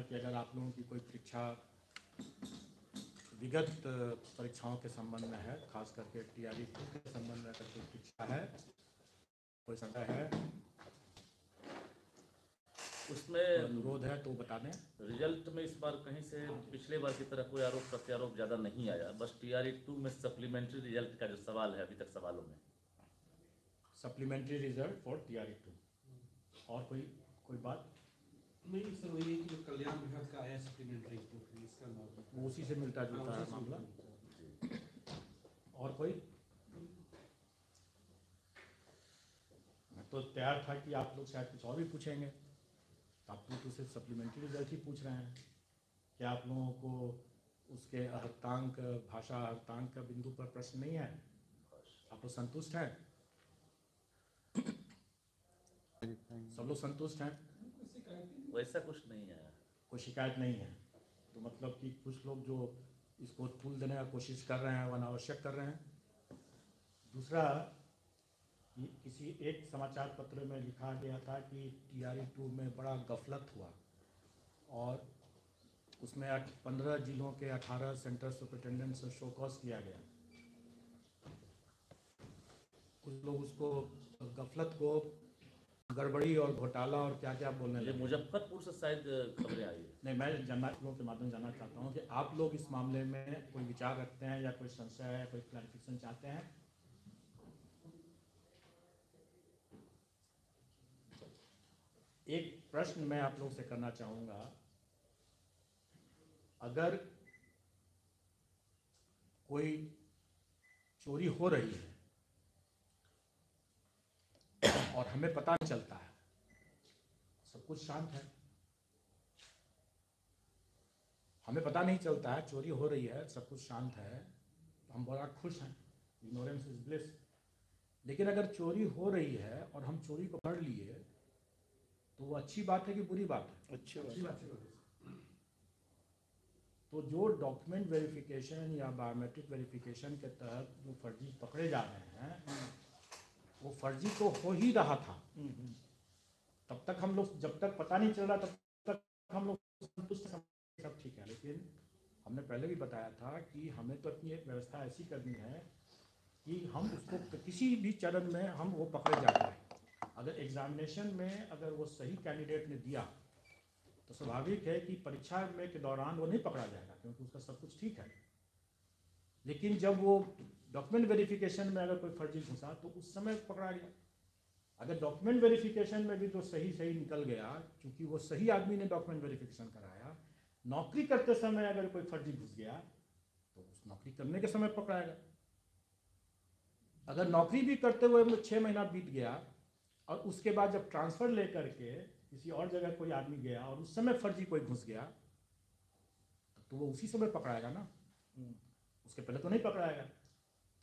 कि अगर आप लोगों की कोई परीक्षा विगत परीक्षाओं के संबंध में है, खास करके TRE के संबंध में अगर कोई परीक्षा है, कोई संदेह है, उसमें अनुरोध है तो बता दें। रिजल्ट में इस बार कहीं से पिछले बार की तरह कोई आरोप प्रत्यारोप ज़्यादा नहीं आया, बस TRE 2 में सप्लीमेंट्री रिजल्ट का जो सवाल है अभी तक सवालों में, सप्लीमेंट्री रिजल्ट फॉर TRE 2, और कोई बात नहीं सर, वही है कि जो कल्याण विभाग का आया सप्लीमेंट्री तो फिर इसका वो उसी से मिलता जुलता है मामला। और कोई? तो तैयार था कि आप लोग शायद कुछ और भी पूछेंगे, तो आप लोग तो सिर्फ सप्लीमेंट्री रिजल्ट ही पूछ रहे हैं। क्या आप लोगों को उसके अहर्तांक, भाषा अहर्तांक का बिंदु पर प्रश्न नहीं है? आप लोग संतुष्ट हैं? सब लोग संतुष्ट हैं? वैसा कुछ नहीं है, कोई शिकायत नहीं है? तो मतलब कि कुछ लोग जो इसको फूल देने का कोशिश कर रहे हैं वो अनावश्यक कर रहे हैं। दूसरा, किसी एक समाचार पत्र में लिखा गया था कि TRE 2 में बड़ा गफलत हुआ और उसमें 15 जिलों के 18 सेंटर सुपरिटेंडेंट्स से शोकॉज किया गया। कुछ लोग उसको गफलत को गड़बड़ी और घोटाला और क्या क्या बोलने लगे। मुजफ्फरपुर से शायद खबरें आई है। नहीं, मैं लोगों के माध्यम जानना चाहता हूँ कि आप लोग इस मामले में कोई विचार रखते हैं या कोई संशय है, कोई क्लैरिफिकेशन चाहते हैं? एक प्रश्न मैं आप लोग से करना चाहूँगा, अगर कोई चोरी हो रही है और हमें पता नहीं चलता है, सब कुछ शांत है, हमें पता नहीं चलता है, चोरी हो रही है, सब कुछ शांत है, तो हम बड़ा खुश हैं, इग्नोरेंस इज ब्लिस। लेकिन अगर चोरी हो रही है और हम चोरी को पकड़ लिए तो वो अच्छी बात है कि बुरी बात है? अच्छी बात है। तो जो डॉक्यूमेंट वेरिफिकेशन या बायोमेट्रिक वेरिफिकेशन के तहत जो फर्जी पकड़े जा रहे हैं वो फर्जी तो हो ही रहा था। तब तक हम लोग, जब तक पता नहीं चल रहा तब तक हम लोग संतुष्ट, सब ठीक है। लेकिन हमने पहले भी बताया था कि हमें तो अपनी एक व्यवस्था ऐसी करनी है कि हम उसको किसी भी चरण में हम वो पकड़े जा रहे हैं। अगर एग्जामिनेशन में अगर वो सही कैंडिडेट ने दिया तो स्वाभाविक है कि परीक्षा में के दौरान वो नहीं पकड़ा जाएगा क्योंकि उसका सब कुछ ठीक है। लेकिन जब वो डॉक्यूमेंट वेरिफिकेशन में अगर कोई फर्जी घुसा तो उस समय पकड़ा गया। अगर डॉक्यूमेंट वेरिफिकेशन में भी तो सही निकल गया, क्योंकि वो सही आदमी ने डॉक्यूमेंट वेरिफिकेशन कराया, नौकरी करते समय अगर कोई फर्जी घुस गया तो उस नौकरी करने के समय पकड़ाएगा। अगर नौकरी भी करते हुए 6 महीना बीत गया और उसके बाद जब ट्रांसफ़र लेकर के किसी और जगह कोई आदमी गया और उस समय फर्जी कोई घुस गया तो वो उसी समय पकड़ाएगा ना, उसके पहले तो नहीं पकड़ाएगा।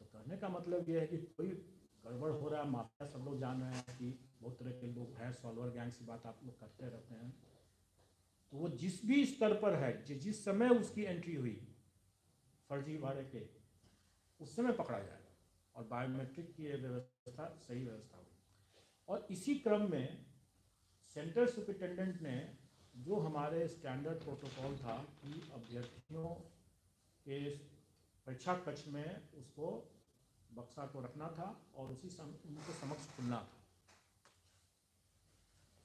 तो कहने का मतलब ये है कि कोई गड़बड़ हो रहा है, माफिया सब लोग जान रहे हैं कि बहुत तरह के लोग हैं, सॉल्वर गैंग्स की बात आप लोग करते रहते हैं। तो वो जिस भी स्तर पर है, जिस समय उसकी एंट्री हुई फर्जी वाले के, उस समय पकड़ा जाएगा और बायोमेट्रिक की व्यवस्था सही व्यवस्था हुई। और इसी क्रम में सेंटर सुपरिटेंडेंट ने जो हमारे स्टैंडर्ड प्रोटोकॉल था कि अभ्यर्थियों के परीक्षा कक्ष में उसको बक्सा को रखना था और उसी उनके समक्ष खुलना था।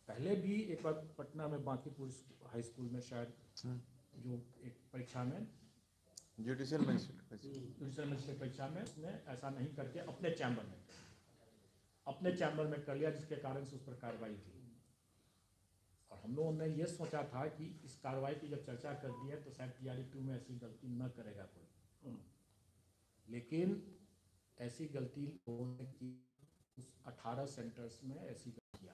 पहले भी एक बार पटना में बांकीपुर हाई स्कूल में शायद जो एक परीक्षा में जुडिशियल मजिस्ट्रेट परीक्षा में उसने ऐसा नहीं करके अपने चैम्बर में कर लिया, जिसके कारण से उस पर कार्रवाई की। और हम लोगों ने ये सोचा था कि इस कार्रवाई की जब चर्चा कर दी है तो शायद TRE 2 में ऐसी गलती न करेगा कोई, लेकिन ऐसी गलती लोगों ने की। उस 18 सेंटर्स में ऐसी गलती किया,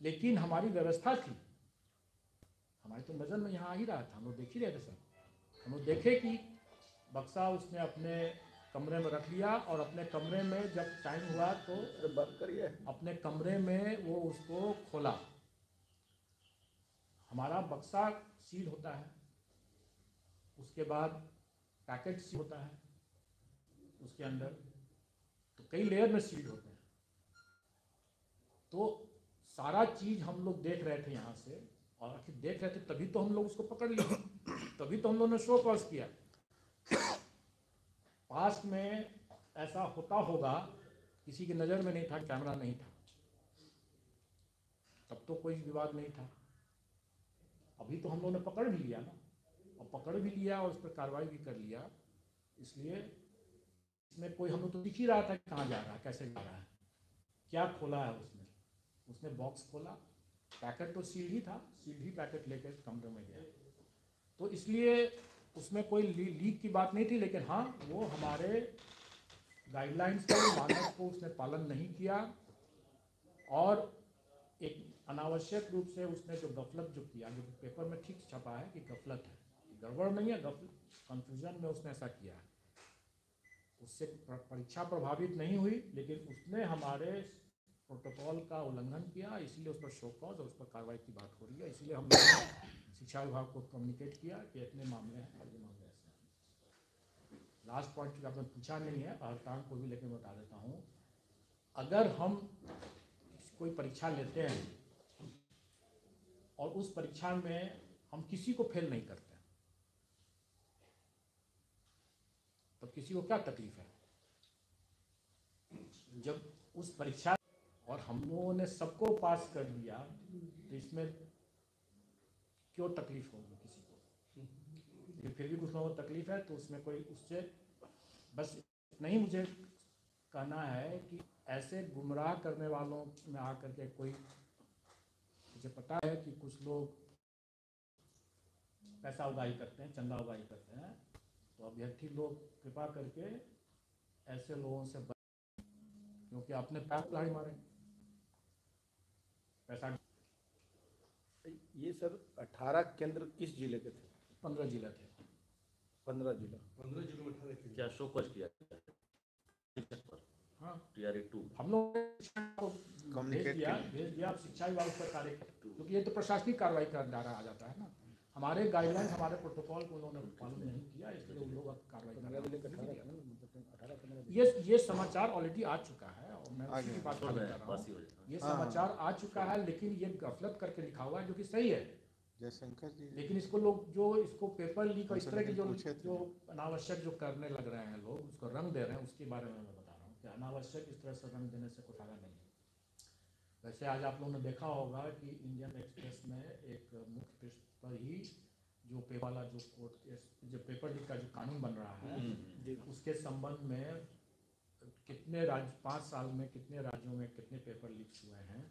लेकिन हमारी व्यवस्था थी, हमारी तो नज़र में यहाँ आ ही रहा था, हम लोग देख ही रहे थे सर। हम लोग देखे कि बक्सा उसने अपने कमरे में रख लिया और अपने कमरे में जब टाइम हुआ तो बंद करिए, अपने कमरे में वो उसको खोला। हमारा बक्सा सील होता है, उसके बाद पैकेट सील होता है, उसके अंदर तो कई लेयर में सील होते हैं। तो सारा चीज़ हम लोग देख रहे थे यहाँ से और देख रहे थे तभी तो हम लोग उसको पकड़ लिए, तभी तो हम लोगों ने शो कॉज किया। पास्ट में ऐसा होता होगा, किसी की नज़र में नहीं था, कैमरा नहीं था, तब तो कोई विवाद नहीं था। अभी तो हम लोगों ने पकड़ भी लिया ना, और पकड़ भी लिया और उस पर कार्रवाई भी कर लिया, इसलिए इसमें कोई हम लोग तो दिख ही रहा था कि कहाँ जा रहा है, कैसे जा रहा है, क्या खोला है उसने। उसने बॉक्स खोला, पैकेट तो सील ही था, सील ही पैकेट लेकर कमरे में गया, तो इसलिए उसमें कोई लीक की बात नहीं थी। लेकिन हाँ, वो हमारे गाइडलाइंस का मानक को उसने पालन नहीं किया, और एक अनावश्यक रूप से उसने जो गफलत जो किया, जो पेपर में ठीक छपा है कि गफलत है, गड़बड़ नहीं है, कंफ्यूजन में उसने ऐसा किया है। उससे परीक्षा प्रभावित नहीं हुई, लेकिन उसने हमारे प्रोटोकॉल का उल्लंघन किया, इसलिए उस पर शो कॉज और उस पर कार्रवाई की बात हो रही है। इसलिए हम लोगों ने शिक्षा विभाग को कम्युनिकेट किया कि इतने मामले हैं और ये मामले ऐसे हैं। लास्ट पॉइंट जो आपने पूछा नहीं है, हड़ताल को भी लेकर बता देता हूँ। अगर हम कोई परीक्षा लेते हैं और उस परीक्षा में हम किसी को फेल नहीं करते, तो किसी को क्या तकलीफ है? जब उस परीक्षा और हम लोगों ने सबको पास कर दिया, तो इसमें क्यों तकलीफ होगी किसी को? फिर भी कुछ लोगों को तकलीफ है, तो उसमें कोई उससे बस नहीं, मुझे कहना है कि ऐसे गुमराह करने वालों में आकर के कोई, मुझे पता है कि कुछ लोग पैसा उगाही करते हैं, चंदा उगाही करते हैं, तो अभ्यर्थी लोग कृपा करके ऐसे लोगों से क्योंकि आपने पैर कुल्हाड़ी मारे पैसा। ये सर 18 केंद्र किस जिले के थे? 15 जिला थे। 15 जिला। 15 जिलों में 18 केंद्र। क्या शो कॉज किया पर? हाँ, TRE 2 हम लोग भेज Communicate दिया अब शिक्षा विभाग पर कार्य, क्योंकि ये तो प्रशासनिक कार्रवाई का दायरा आ जाता है ना। हमारे गाइडलाइंस, हमारे प्रोटोकॉल को उन्होंने पालन नहीं किया, इसलिए उन लोग अब कार्रवाई कर रहे हैं। ये समाचार ऑलरेडी आ चुका है, और मैं उसी की बात कर रहा हूँ। बासी हो जाता है। ये समाचार आ चुका है, लेकिन ये गफलत करके लिखा हुआ है, जो कि सही है। जयशंकर जी लेकिन इसको लोग जो इसको पेपर लीक और इस तरह की पूछे थे। जो अनावश्यक जो करने लग रहे हैं लोग, उसको रंग दे रहे हैं, उसके बारे में मैं बता रहा हूँ कि अनावश्यक इस तरह से रंग देने से कोई फायदा नहीं है। वैसे आज आप लोगों ने देखा होगा कि इंडियन एक्सप्रेस में एक मुख्य पृष्ठ पर ही जो पेपर वाला जो कोर्ट जो पेपर लीक का जो कानून बन रहा है, उसके संबंध में कितने राज्य 5 साल में कितने राज्यों में कितने पेपर लीक्स हुए हैं,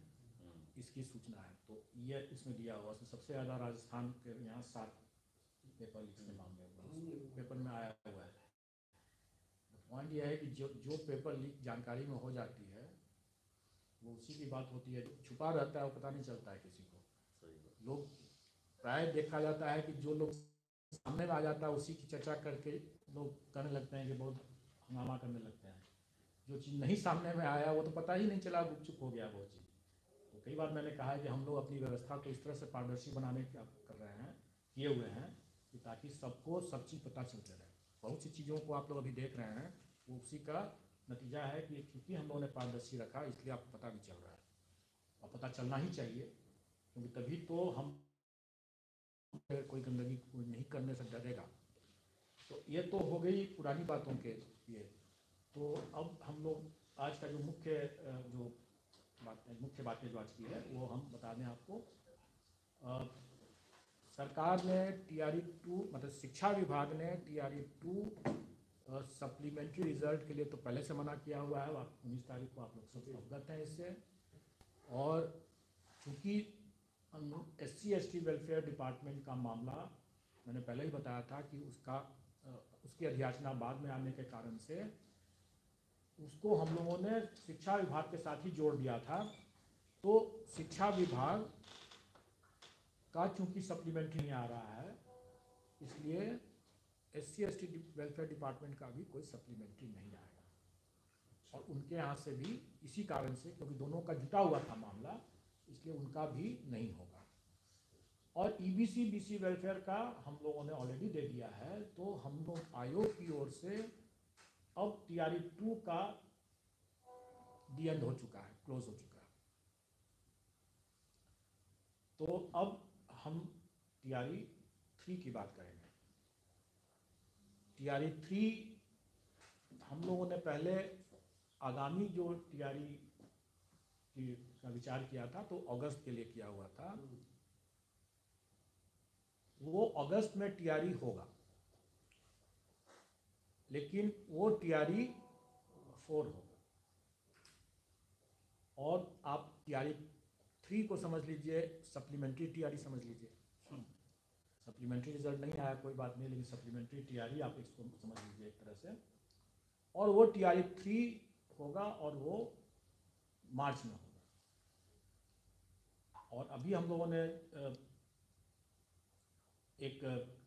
इसकी सूचना है। तो ये इसमें दिया हुआ, उसमें सबसे ज़्यादा राजस्थान के यहाँ 7 पेपर लीक्स के मामले पेपर में आया हुआ है। पॉइंट यह है कि जो पेपर लीक जानकारी में हो जाती है, वो उसी की बात होती है। जो छुपा रहता है वो पता नहीं चलता है किसी को। लोग प्राय देखा जाता है कि जो लोग सामने में आ जाता है उसी की चर्चा करके लोग करने लगते हैं कि बहुत हंगामा करने लगते हैं। जो चीज़ नहीं सामने में आया वो तो पता ही नहीं चला, गुपचुप हो गया वो चीज़। तो कई बार मैंने कहा है कि हम लोग अपनी व्यवस्था को इस तरह से पारदर्शी बनाने का कर रहे हैं, किए हुए हैं, कि ताकि सबको सब चीज़ पता चलते रहे। बहुत सी चीज़ों को आप लोग अभी देख रहे हैं, वो उसी का नतीजा है कि क्योंकि हम लोगों ने पारदर्शी रखा, इसलिए आपको पता भी चल रहा है, और पता चलना ही चाहिए, क्योंकि तभी तो हम कोई गंदगी कोई नहीं करने से डरेगा। तो ये तो हो गई पुरानी बातों के लिए। तो अब हम लोग आज का जो मुख्य बातें जो आज की है वो हम बता दें आपको। सरकार ने TRE 2 मतलब शिक्षा विभाग ने TRE 2 सप्लीमेंट्री रिजल्ट के लिए तो पहले से मना किया हुआ है। 19 तारीख को आप लोग सब अवगत हैं इससे। और चूँकि SC/ST वेलफेयर डिपार्टमेंट का मामला मैंने पहले ही बताया था कि उसकी अध्याचना बाद में आने के कारण से उसको हम लोगों ने शिक्षा विभाग के साथ ही जोड़ दिया था। तो शिक्षा विभाग का चूँकि सप्लीमेंट्री नहीं आ रहा है, इसलिए SC/ST वेलफेयर डिपार्टमेंट का भी कोई सप्लीमेंट्री नहीं आएगा। और उनके यहाँ से भी इसी कारण से, क्योंकि दोनों का जुटा हुआ था मामला, इसलिए उनका भी नहीं होगा। और EBC BC वेलफेयर का हम लोगों ने ऑलरेडी दे दिया है। तो हम लोग आयोग की ओर से अब TRE 2 का दी एंड हो चुका है, क्लोज हो चुका है। तो अब हम TRE 3 की बात करेंगे। TRE 3 हम लोगों ने पहले आगामी जो TRE का विचार किया था तो अगस्त के लिए किया हुआ था, वो अगस्त में TRE होगा, लेकिन वो TRE 4 होगा। और आप TRE 3 को समझ लीजिए सप्लीमेंट्री TRE समझ लीजिए। सप्लीमेंट्री रिजल्ट नहीं आया कोई बात नहीं, लेकिन सप्लीमेंट्री TRE आप इसको समझ लीजिए एक तरह से। और वो TRE 3 होगा और वो मार्च में होगा। और अभी हम लोगों ने एक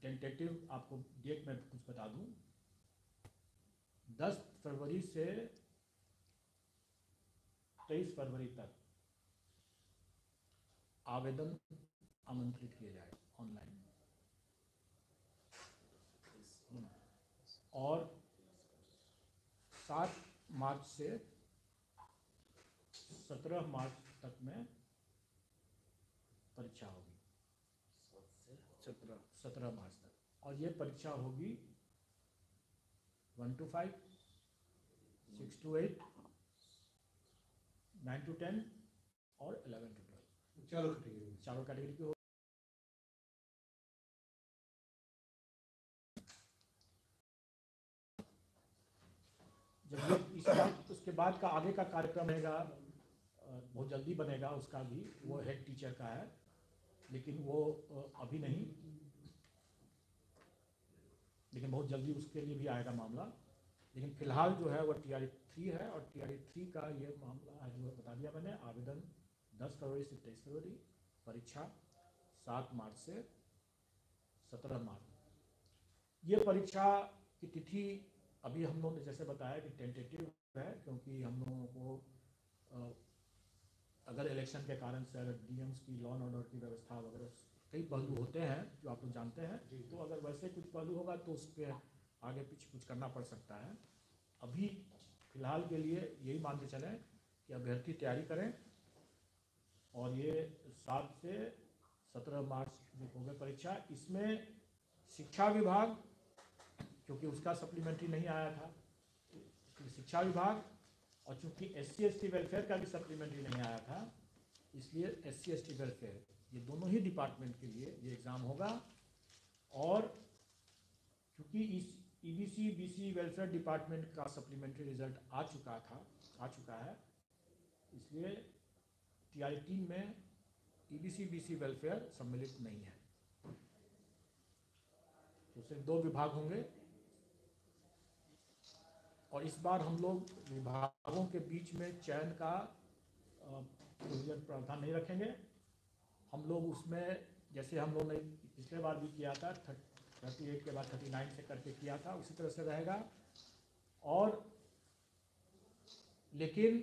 टेंटेटिव आपको डेट में कुछ बता दूं, 10 फरवरी से 23 फरवरी तक आवेदन आमंत्रित किए जाए ऑनलाइन, और 7 मार्च से 17 मार्च तक में परीक्षा होगी। 17 मार्च तक, और ये परीक्षा होगी 1 to 5, 6 to 8, 9 to 10 और 11 to 12, चारों कैटेगरी की होगी। जब ये इस बात उसके बाद का आगे का कार्यक्रम रहेगा, बहुत जल्दी बनेगा उसका भी, वो हेड टीचर का है, लेकिन वो अभी नहीं, लेकिन बहुत जल्दी उसके लिए भी आएगा मामला। लेकिन फिलहाल जो है वो TRE 3 है, और TRE 3 का ये मामला जो बता दिया मैंने, आवेदन 10 फरवरी से 23 फरवरी, परीक्षा 7 मार्च से 17 मार्च। ये परीक्षा की तिथि अभी हम लोगों ने जैसे बताया कि टेंटेटिव है, क्योंकि हम लोगों को अगर इलेक्शन के कारण से अगर DMs की लॉ एंड ऑर्डर की व्यवस्था वगैरह कई पहलू होते हैं जो आप लोग जानते हैं, तो अगर वैसे कुछ पहलू होगा तो उसके आगे पीछे कुछ करना पड़ सकता है। अभी फिलहाल के लिए यही मान के चलें कि अभ्यर्थी तैयारी करें, और ये 7 से 17 मार्च जो होगा परीक्षा, इसमें शिक्षा विभाग, क्योंकि उसका सप्लीमेंट्री नहीं आया था, शिक्षा विभाग, और चूंकि SC/ST वेलफेयर का भी सप्लीमेंट्री नहीं आया था, इसलिए SC/ST वेलफेयर, ये दोनों ही डिपार्टमेंट के लिए ये एग्ज़ाम होगा। और चूंकि इस EBC/BC वेलफेयर डिपार्टमेंट का सप्लीमेंट्री रिजल्ट आ चुका है, इसलिए TRE 3 में EBC/BC वेलफेयर सम्मिलित नहीं है, तो सिर्फ 2 विभाग होंगे। और इस बार हम लोग विभागों के बीच में चयन का प्रावधान नहीं रखेंगे। हम लोग उसमें, जैसे हम लोग ने पिछले बार भी किया था, 38 के बाद 39 से करके किया था, उसी तरह से रहेगा। और लेकिन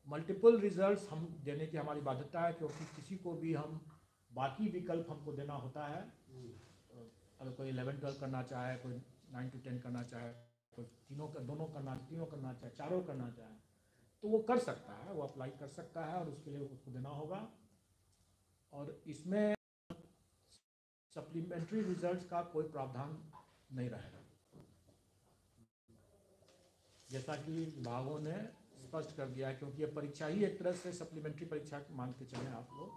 मल्टीपल रिजल्ट्स हम देने की हमारी बाध्यता है, क्योंकि किसी को भी हम बाकी विकल्प हमको देना होता है। अगर कोई 11-12 करना चाहे, कोई 9 to 10 करना चाहे, कोई तीनों करना चाहे, चारों करना चाहे, तो वो कर सकता है, वो अप्लाई कर सकता है, और उसके लिए उसको देना होगा। और इसमें सप्लीमेंट्री रिजल्ट्स का कोई प्रावधान नहीं रहेगा, जैसा कि विभागों ने स्पष्ट कर दिया है, क्योंकि ये परीक्षा ही एक तरह से सप्लीमेंट्री परीक्षा मान के चलें आप लोग,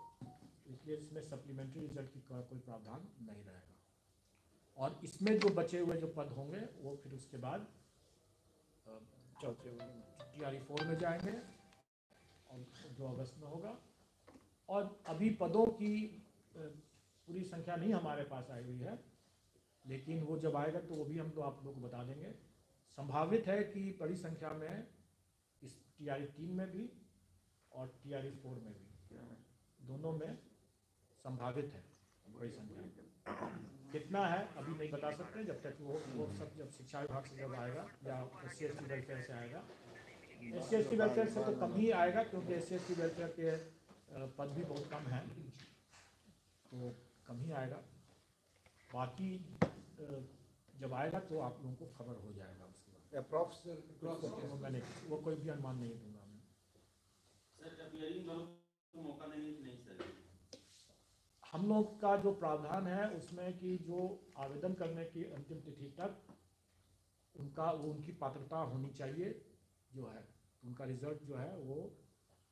इसलिए इसमें सप्लीमेंट्री रिजल्ट की कोई प्रावधान नहीं रहेगा। और इसमें जो बचे हुए जो पद होंगे वो फिर उसके बाद चौथे TRE 4 में जाएंगे, और जो अगस्त में होगा। और अभी पदों की पूरी संख्या नहीं हमारे पास आई हुई है, लेकिन वो जब आएगा तो वो भी हम तो आप लोग को बता देंगे। संभावित है कि बड़ी संख्या में इस TRE 3 में भी और TRE 4 में भी, दोनों में संभावित है बड़ी संख्या। कितना है अभी नहीं बता सकते, जब तक वो सब जब शिक्षा विभाग से जब आएगा या SC/ST वेलफेयर से आएगा। SC/ST वेलफेयर से तो कम ही आएगा, क्योंकि SC/ST वेलफेयर के पद भी बहुत कम हैं, तो कम ही आएगा। बाकी जब आएगा तो आप लोगों को खबर हो जाएगा उसके बाद। अप्रॉक्स मैंने वो कोई भी अनुमान नहीं दूंगा मैं। सर, अपियरिंग वालों को मौका नहीं सर? हम लोग का जो प्रावधान है उसमें कि जो आवेदन करने की अंतिम तिथि तक उनकी पात्रता होनी चाहिए जो है, उनका रिजल्ट जो है वो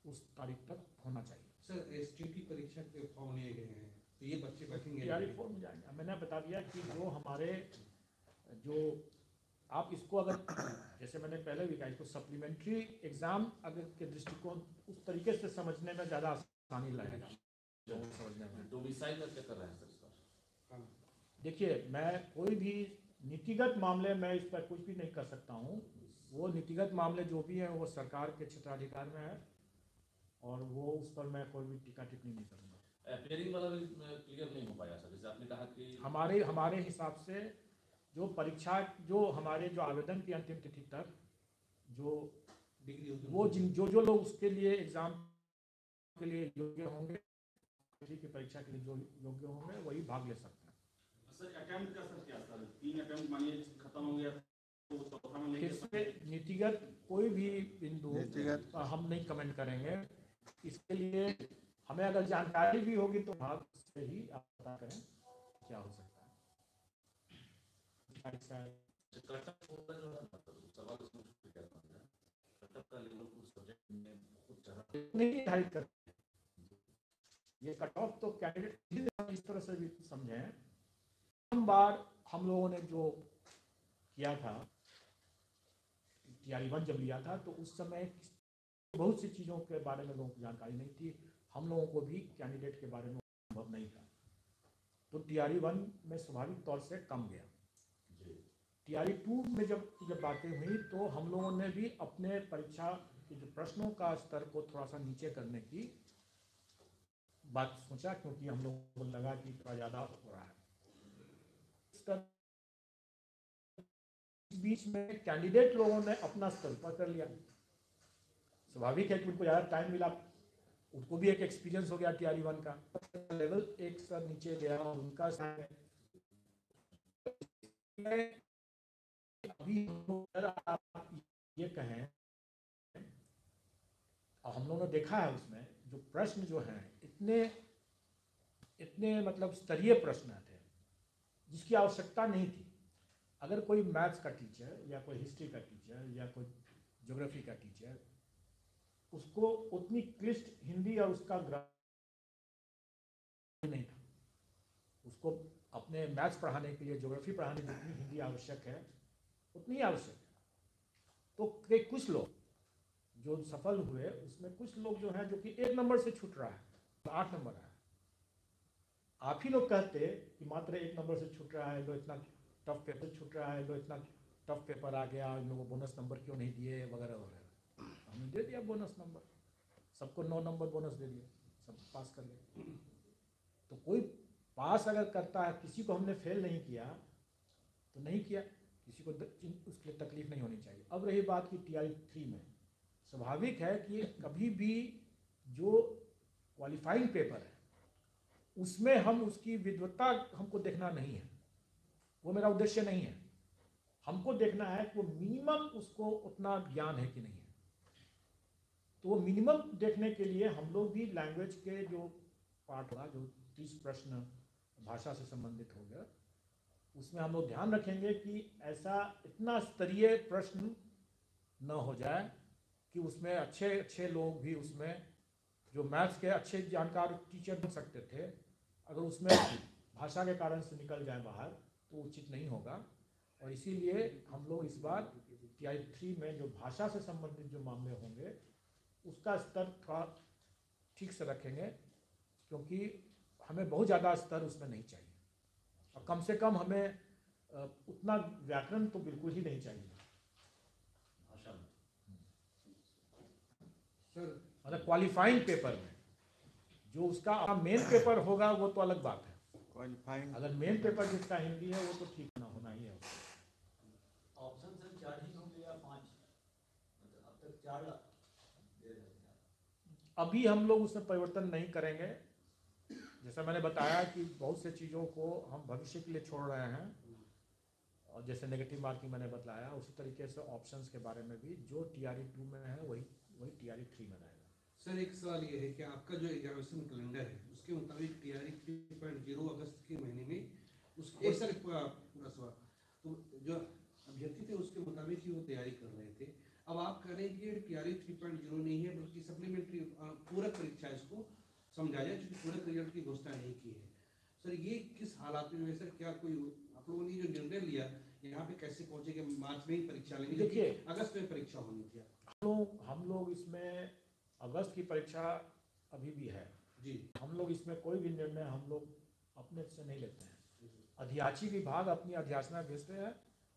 उस तारीख तक होना चाहिए। सर एसटीटी परीक्षा के फॉर्म लिए गए हैं, तो ये बच्चे बैठेंगे तैयारी फॉर्म में जाएंगे। मैंने बता दिया कि जो हमारे जो आप इसको अगर जैसे मैंने पहले भी कहा, इसको सप्लीमेंट्री एग्जाम अगर के दृष्टिकोण उस तरीके से समझने में ज़्यादा आसानी लगेगा समझने में। डोमिसाइल का क्या कर रहे हैं सर इस पर? देखिए, मैं कोई भी नीतिगत मामले में इस पर कुछ भी नहीं कर सकता हूँ। वो नीतिगत मामले जो भी हैं वो सरकार के क्षेत्राधिकार में है और वो उस पर मैं कोई भी टीका टिप्पणी नहीं करूँगा। अपेयरिंग वाला भी क्लियर नहीं हो पाया सर, जैसे आपने कहा कि हमारे हिसाब से जो परीक्षा जो हमारे जो आवेदन की अंतिम तिथि तक जो डिग्री होगी वो जो लोग उसके लिए एग्ज़ाम के लिए योग्य होंगे, की परीक्षा के लिए जो योग्य होंगे वही भाग ले सकते हैं। सर अटेम्प्ट का सर क्या सर 3 अटेम्प्ट मानिए खत्म हो गया तो चौथा में लेंगे? इससे नीतिगत कोई भी बिंदु नीतिगत हम नहीं कमेंट करेंगे। इसके लिए हमें अगर जानकारी भी होगी तो भाग से ही आप पता करें क्या हो सकता है। कटअप होगा जो है ना सर, सवाल इसमें क्या है, कटअप का लेवल उस सब्जेक्ट में बहुत ज़्यादा नहीं निर्धारित कर ये कट ऑफ तो कैंडिडेट इस तरह से भी समझें। हम बार हम लोगों ने जो किया था TRE-1 जब लिया था तो उस समय बहुत सी चीज़ों के बारे में लोगों को जानकारी नहीं थी। हम लोगों को भी कैंडिडेट के बारे में अनुभव नहीं था, तो TRE-1 में स्वाभाविक तौर से कम गया। TRE-2 में जब बातें हुई तो हम लोगों ने भी अपने परीक्षा के जो प्रश्नों का स्तर को थोड़ा सा नीचे करने की बात सोचा, क्योंकि हम लोगों को लगा कि थोड़ा ज़्यादा हो रहा है। इस बीच में कैंडिडेट लोगों ने अपना स्तर ऊपर कर लिया। स्वाभाविक है कि उनको ज़्यादा टाइम मिला, उनको भी एक एक्सपीरियंस हो गया TRE-1 का, लेवल एक स्तर नीचे गया और उनका अभी आप ये कहें, हम लोगों ने देखा है उसमें जो प्रश्न जो हैं इतने मतलब स्तरीय प्रश्न थे जिसकी आवश्यकता नहीं थी। अगर कोई मैथ्स का टीचर या कोई हिस्ट्री का टीचर या कोई ज्योग्राफी का टीचर उसको उतनी क्लिष्ट हिंदी और उसका ग्रामर नहीं था, उसको अपने मैथ्स पढ़ाने के लिए ज्योग्राफी पढ़ाने के लिए जितनी हिंदी आवश्यक है उतनी आवश्यक है। तो कुछ लोग जो सफल हुए उसमें कुछ लोग जो हैं जो कि 1 नंबर से छूट रहा है, 8 नंबर आया। आप ही लोग कहते कि मात्र 1 नंबर से छूट रहा है, लो इतना टफ पेपर छूट रहा है, लो इतना टफ पेपर आ गया, इन लोगों को बोनस नंबर क्यों नहीं दिए वगैरह वगैरह। हमने दे दिया बोनस नंबर, सबको 9 नंबर बोनस दे दिए, सब पास कर गए। तो कोई पास अगर करता है, किसी को हमने फेल नहीं किया तो नहीं किया, किसी को उसके लिए तकलीफ नहीं होनी चाहिए। अब रही बात की TRE-3 में, स्वाभाविक है कि कभी भी जो क्वालिफाइंग पेपर है उसमें हम उसकी विद्वत्ता हमको देखना नहीं है, वो मेरा उद्देश्य नहीं है। हमको देखना है कि वो मिनिमम उसको उतना ज्ञान है कि नहीं है। तो वो मिनिमम देखने के लिए हम लोग भी लैंग्वेज के जो पार्ट होगा, जो 30 प्रश्न भाषा से संबंधित होगा, उसमें हम लोग ध्यान रखेंगे कि ऐसा इतना स्तरीय प्रश्न न हो जाए कि उसमें अच्छे लोग भी उसमें जो मैथ्स के अच्छे जानकार टीचर बन सकते थे, अगर उसमें भाषा के कारण से निकल जाए बाहर तो उचित नहीं होगा। और इसीलिए हम लोग इस बार TRE-3 में जो भाषा से संबंधित जो मामले होंगे उसका स्तर थोड़ा ठीक से रखेंगे, क्योंकि हमें बहुत ज़्यादा स्तर उसमें नहीं चाहिए और कम से कम हमें उतना व्याकरण तो बिल्कुल ही नहीं चाहिए भाषा में। सर मतलब क्वालिफाइंग पेपर में जो उसका मेन पेपर होगा वो तो अलग बात है। क्वालिफाइंग अगर मेन पेपर जिसका हिंदी है वो तो ठीक ना होना ही है। ऑप्शन सर 4 ही होंगे या 5? मतलब अब तक 4 दे रहे हैं। अभी हम लोग उसमें परिवर्तन नहीं करेंगे। जैसा मैंने बताया कि बहुत से चीज़ों को हम भविष्य के लिए छोड़ रहे हैं, और जैसे नेगेटिव मार्किंग मैंने बताया, उसी तरीके से ऑप्शंस के बारे में भी जो TRE-2 में है वही TRE-3 में रहेगा। सर एक सवाल ये है कि आपका जो एग्जामिनेशन कैलेंडर है उसके मुताबिक टीआरई 3.0 अगस्त के महीने में उस एक सर पूरा सवाल तो जो अभ्यर्थी थे उसके मुताबिक ही वो तैयारी कर रहे थे। अब आप कह रहे हैं कि टीआरई 3.0 नहीं है बल्कि सप्लीमेंट्री पूरक परीक्षा इसको समझा जाए क्योंकि पूरक रिजल्ट की घोषणा नहीं की है। सर ये किस हालात में सर क्या कोई आप लोगों ने जो निर्णय लिया यहाँ पे कैसे पहुंचे कि मार्च में ही परीक्षा लेंगे देखिए, अगस्त में परीक्षा होनी थी? हम लोग इसमें अगस्त की परीक्षा अभी भी है जी हम लोग इसमें कोई भी निर्णय हम लोग अपने से नहीं लेते हैं। अध्याची विभाग अपनी अध्याचना भेजते हैं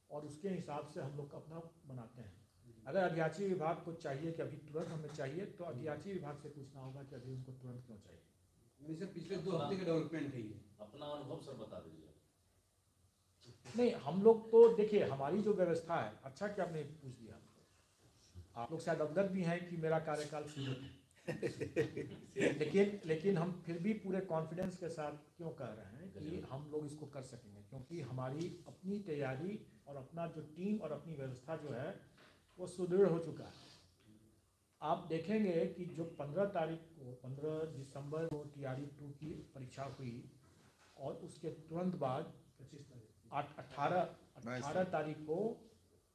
और उसके हिसाब से हम लोग अपना बनाते हैं। अगर अध्याची विभाग को चाहिए कि अभी तुरंत हमें चाहिए तो अध्याची विभाग से पूछना होगा कि अभी उनको तुरंत क्यों चाहिए। यानी सर पिछले 2 हफ्ते का डेवलपमेंट है ये। अपना अनुभव सर बता दीजिए। नहीं, हम लोग तो देखिए हमारी जो व्यवस्था है, अच्छा कि आपने पूछ दिया। आप लोग शायद अवगत भी हैं कि मेरा कार्यकाल शुरू है लेकिन हम फिर भी पूरे कॉन्फिडेंस के साथ क्यों कह रहे हैं कि हम लोग इसको कर सकेंगे, क्योंकि हमारी अपनी तैयारी और अपना जो टीम और अपनी व्यवस्था जो है वो सुदृढ़ हो चुका है। आप देखेंगे कि जो 15 दिसंबर को टीआरई 2 की परीक्षा हुई और उसके तुरंत बाद 18 तारीख को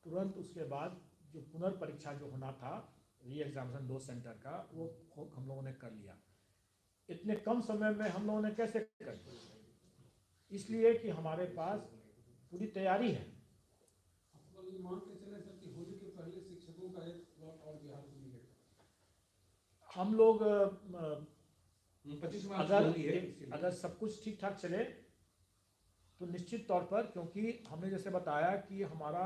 तुरंत उसके बाद जो पुनर्परीक्षा जो होना था री एग्जामिनेशन 2 सेंटर का वो हम लोगों ने कर लिया। इतने कम समय में हम लोगों ने कैसे कर लिया? इसलिए कि हमारे पास पूरी तैयारी है। मान के चले सर कि होली के पहले शिक्षकों का एक स्लॉट और बिहार को मिलेगा। हम लोग 25 मार्च को होली है अगर सब कुछ ठीक ठाक चले तो निश्चित तौर पर, क्योंकि हमने जैसे बताया कि हमारा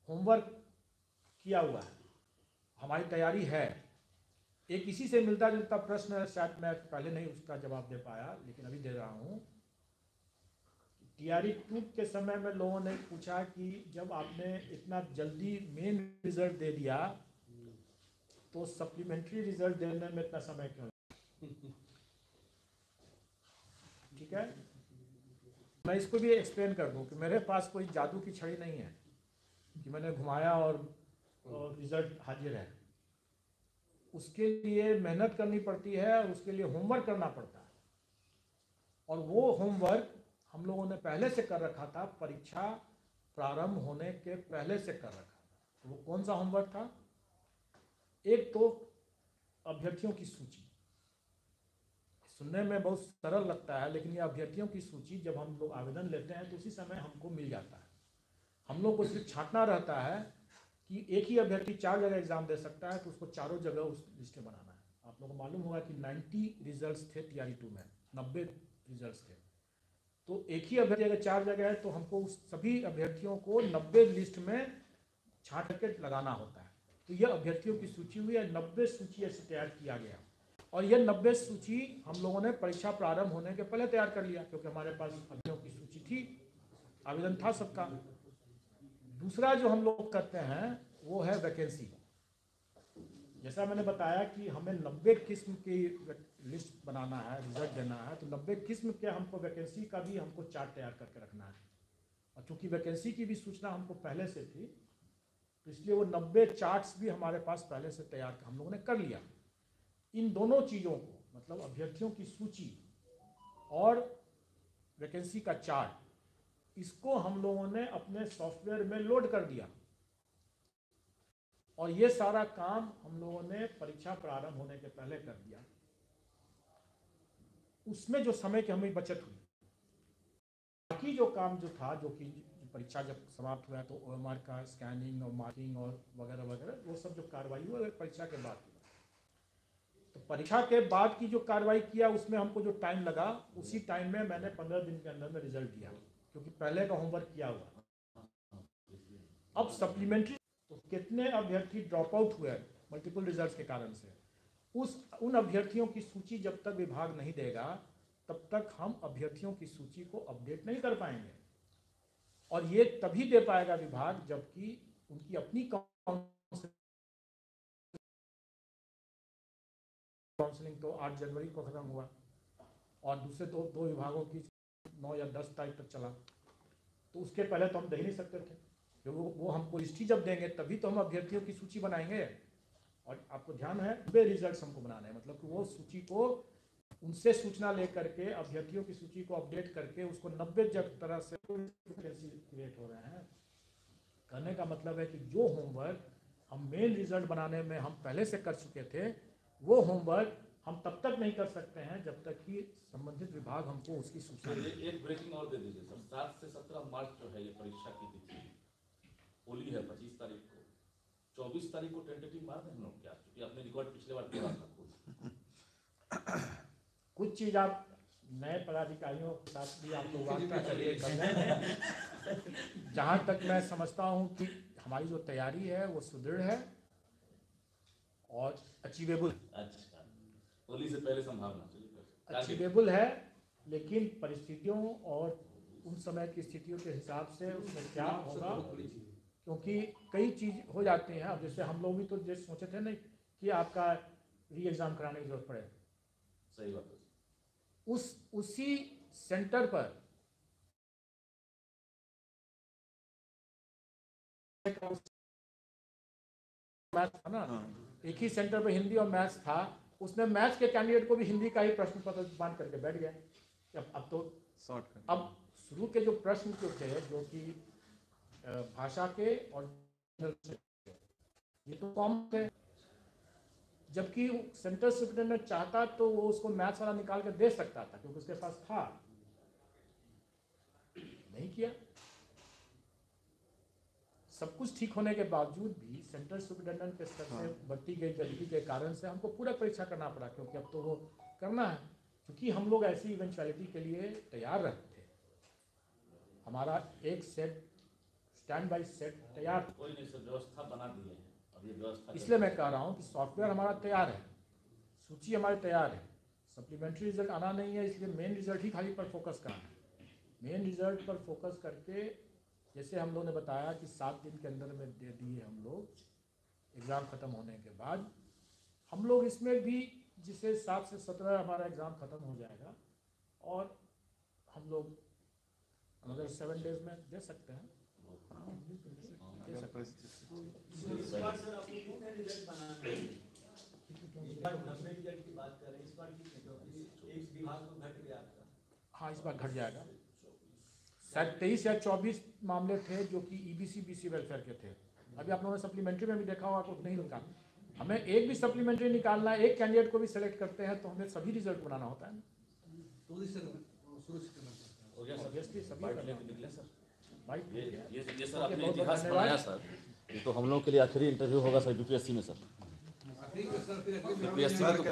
होमवर्क किया हुआ है, हमारी तैयारी है। एक इसी से मिलता जुलता प्रश्न शायद मैं पहले नहीं उसका जवाब दे पाया लेकिन अभी दे रहा हूँ। टीआरई 2 के समय में लोगों ने पूछा कि जब आपने इतना जल्दी मेन रिजल्ट दे दिया तो सप्लीमेंट्री रिजल्ट देने में इतना समय क्यों? ठीक है, मैं इसको भी एक्सप्लेन कर दूं कि मेरे पास कोई जादू की छड़ी नहीं है कि मैंने घुमाया और रिजल्ट हाजिर है। उसके लिए मेहनत करनी पड़ती है और उसके लिए होमवर्क करना पड़ता है और वो होमवर्क हम लोगों ने पहले से कर रखा था, परीक्षा प्रारंभ होने के पहले से कर रखा था। वो कौन सा होमवर्क था? एक तो अभ्यर्थियों की सूची, सुनने में बहुत सरल लगता है लेकिन ये अभ्यर्थियों की सूची जब हम लोग आवेदन लेते हैं तो उसी समय हमको मिल जाता है। हम लोग को सिर्फ छांटना रहता है कि एक ही अभ्यर्थी 4 जगह एग्जाम दे सकता है तो उसको चारों जगह उस लिस्ट में बनाना है। आप लोगों को मालूम होगा कि 90 रिजल्ट्स थे टीआरई 2 में, 90 रिजल्ट्स थे। तो एक ही अभ्यर्थी अगर 4 जगह है तो हमको उस सभी अभ्यर्थियों को 90 लिस्ट में छांट के लगाना होता है। तो यह अभ्यर्थियों की सूची हुई है, 90 सूची ऐसे तैयार किया गया और यह 90 सूची हम लोगों ने परीक्षा प्रारंभ होने के पहले तैयार कर लिया क्योंकि हमारे पास अभ्यर्थियों की सूची थी, आवेदन था सबका। दूसरा जो हम लोग करते हैं वो है वैकेंसी। जैसा मैंने बताया कि हमें 90 किस्म की लिस्ट बनाना है, रिजल्ट देना है, तो 90 किस्म के हमको वैकेंसी का भी हमको चार्ट तैयार करके रखना है। और चूंकि वैकेंसी की भी सूचना हमको पहले से थी तो इसलिए वो 90 चार्ट्स भी हमारे पास पहले से तैयार हम लोगों ने कर लिया। इन दोनों चीज़ों को, मतलब अभ्यर्थियों की सूची और वैकेंसी का चार्ट, इसको हम लोगों ने अपने सॉफ्टवेयर में लोड कर दिया और ये सारा काम हम लोगों ने परीक्षा प्रारंभ होने के पहले कर दिया। उसमें जो समय की हमें बचत हुई, बाकी जो काम जो था, जो कि परीक्षा जब समाप्त हुआ तो ओएमआर का स्कैनिंग और मार्किंग और वगैरह वगैरह, वो सब जो कार्रवाई हुआ परीक्षा के बाद। तो परीक्षा के बाद की जो कार्रवाई किया उसमें हमको जो टाइम लगा, उसी टाइम में मैंने 15 दिन के अंदर में रिजल्ट दिया क्योंकि पहले का होमवर्क किया हुआ। अब सप्लीमेंट्री तो कितने अभ्यर्थी ड्रॉप आउट हुए मल्टीपल रिजल्ट्स के कारण से, उन अभ्यर्थियों की सूची जब तक विभाग नहीं देगा तब तक हम अभ्यर्थियों की सूची को अपडेट नहीं कर पाएंगे। और ये तभी दे पाएगा विभाग जबकि उनकी अपनी काउंसलिंग तो 8 जनवरी को खत्म हुआ और दूसरे दो विभागों की 9 या 10 तारीख तक चला। तो उसके पहले तो हम दे ही नहीं सकते थे। वो हमको लिस्ट ही जब देंगे तभी तो हम अभ्यर्थियों की सूची बनाएंगे। और आपको ध्यान है 90 रिजल्ट हमको बनाने हैं, मतलब कि वो सूची को उनसे सूचना लेकर के अभ्यर्थियों की सूची को अपडेट करके उसको 90 तरह से क्रिएट हो रहे हैं। कहने का मतलब है कि जो होमवर्क हम मेन रिजल्ट बनाने में हम पहले से कर चुके थे, वो होमवर्क हम तब तक नहीं कर सकते हैं जब तक कि संबंधित विभाग हमको उसकी सूचना दे। एक ब्रेकिंग और दे दीजिए सर। 7 से 17 मार्च जो है ये परीक्षा की तिथि, होली है 25 तारीख को, 24 तारीख को टेंटेटिव मार दें हम लोग क्या, क्योंकि आपने रिकॉर्ड पिछले बार किया था खुद। कुछ चीज़ आप नए पदाधिकारियों के साथ भी आप लोग वार्ता करिए कर रहे हैं। जहाँ तक मैं समझता हूँ कि हमारी जो तैयारी है वो सुदृढ़ है और अचीवेबल। अच्छा, होली से पहले संभावना अचीवेबल है, लेकिन परिस्थितियों और उन समय की स्थितियों के हिसाब से उसमें क्या होगा, क्योंकि कई चीज़ हो जाती हैं। अब जैसे हम लोग भी तो जैसे सोचे थे नहीं कि आपका री एग्ज़ाम कराने की जरूरत पड़े, सही बात है। उसी सेंटर पर मैथ्स था ना, एक ही सेंटर पे हिंदी और मैथ्स था, उसमें मैथ्स के कैंडिडेट को भी हिंदी का ही प्रश्न पत्र मान करके बैठ गया। अब तो अब शुरू के जो प्रश्न जो थे, जो कि भाषा के और ये तो कॉमन थे, जबकि सेंट्रल सुपरिटेंडेंट चाहता तो वो उसको मैथ्स वाला निकाल कर दे सकता था, क्योंकि उसके पास था, नहीं किया। सब कुछ ठीक होने के बावजूद भी सेंट्रल सुपरिटेंडेंट के स्तर से बढ़ती गई गरीबी के कारण से हमको पूरा परीक्षा करना पड़ा, क्योंकि अब तो वो करना है, क्योंकि हम लोग ऐसी इवेंचुअलिटी के लिए तैयार रहते थे। हमारा एक सेट स्टैंड बाई सेट तैयार, कोई नहीं सर, व्यवस्था बना दी है, अब ये व्यवस्था इसलिए मैं कह रहा हूँ कि सॉफ्टवेयर हमारा तैयार है, सूची हमारी तैयार है, सप्लीमेंट्री रिजल्ट आना नहीं है, इसलिए मेन रिजल्ट ही खाली पर फोकस करना है। मेन रिजल्ट पर फोकस करके, जैसे हम लोगों ने बताया कि 7 दिन के अंदर में दे दिए हम लोग एग्ज़ाम ख़त्म होने के बाद, हम लोग इसमें भी जिसे 7 से 17 हमारा एग्ज़ाम ख़त्म हो जाएगा और हम लोग अगर 7 डेज में दे सकते हैं। इस बार सर आप लोगों ने रिजल्ट बनाना है, इस बार 90 रिजल्ट की बात कर रहे हैं, इस बार कितने, क्योंकि एक विभाग को घट गया था। हाँ, इस बार घट जाएगा। शायद 23 या 24 मामले थे जो कि ईबीसी बीसी वेलफेयर के थे। अभी आप लोगों ने सप्लीमेंट्री में भी देखा होगा, कुछ नहीं निकाल, हमें एक भी सप्लीमेंट्री निकालना है, एक कैंडिडेट को भी सेलेक्ट करते हैं तो हमें सभी रिजल्ट बनाना होता है। ऑब्वियसली सभी निकले सर भाई, ये सर आपने इतिहास बनाया सर। ये तो हम लोग के लिए आखिरी इंटरव्यू होगा सर यूपीएससी में सर। यूपीएससी में तो